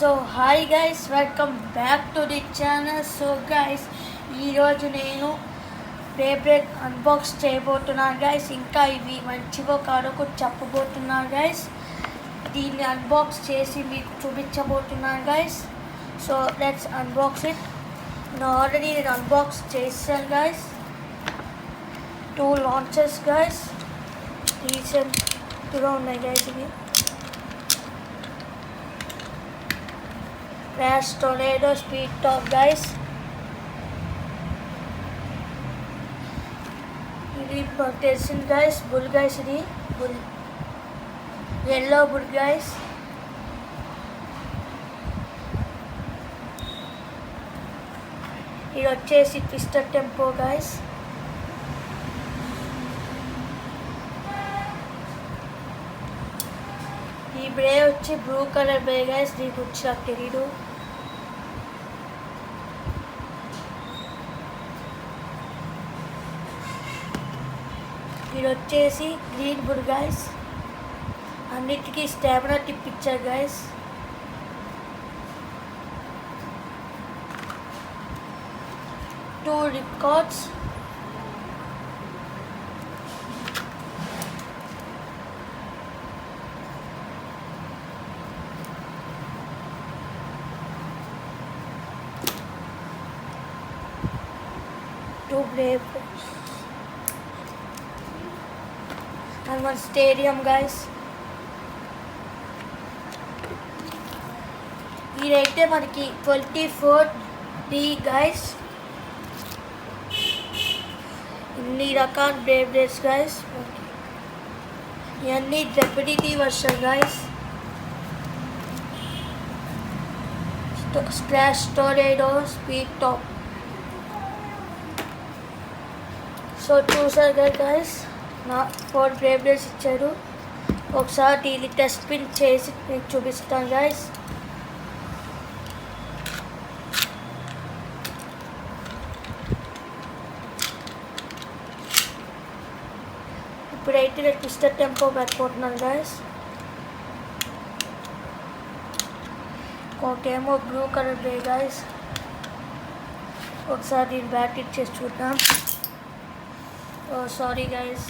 So hi guys, welcome back to the channel. So guys, ఈరోజు నేను Beyblade unbox చేయబోతున్నాను guys. ఇంకా ఇవి మంచివో కాదో చెప్పబోతున్నాను గైస్. దీన్ని అన్బాక్స్ చేసి మీకు చూపించబోతున్నాను guys. So let's unbox it. Already నేను అన్బాక్స్ చేశాను గైస్. 2 launches guys. రీసెంట్గా ఉన్నాయి గైస్. ఇవి Crash Tornado Speed Top guys. ఇది తెలిసింది guys. Bull guys, ఇది bull, yellow bull guys. ఇది వచ్చేసి Twister Tempo guys. ఈ బ్రే వచ్చి బ్లూ కలర్ బ్రే గైస్. దీనికి వచ్చి నాకు తెలీదు. ఇది వచ్చేసి గ్రీన్ బుడ్ గైస్. అన్నిటికీ స్టామినా టిప్ ఇచ్చారు guys. Two records. Two Beyblades and 1 stadium guys. ఇదైతే మనకి 24D guys. ఇన్ని రకాల Beyblades guys. ఇవన్నీ deputy version guys. Crash Tornado Speed Top. So చూసారు కదా గైస్, నా 4 Beyblades ఇచ్చారు. ఒకసారి దీన్ని టెస్ట్ పిన్ చేసి మీకు చూపిస్తాను గైస్. ఇప్పుడైతే నేను ట్విస్టర్ టెంపో పెట్టిపోతున్నాను గైస్. ఒకటేమో బ్లూ కలర్ బ్రే గైస్. ఒకసారి దీన్ని బ్యాట్ ఇచ్చేసి చూద్దాం. Oh, sorry guys.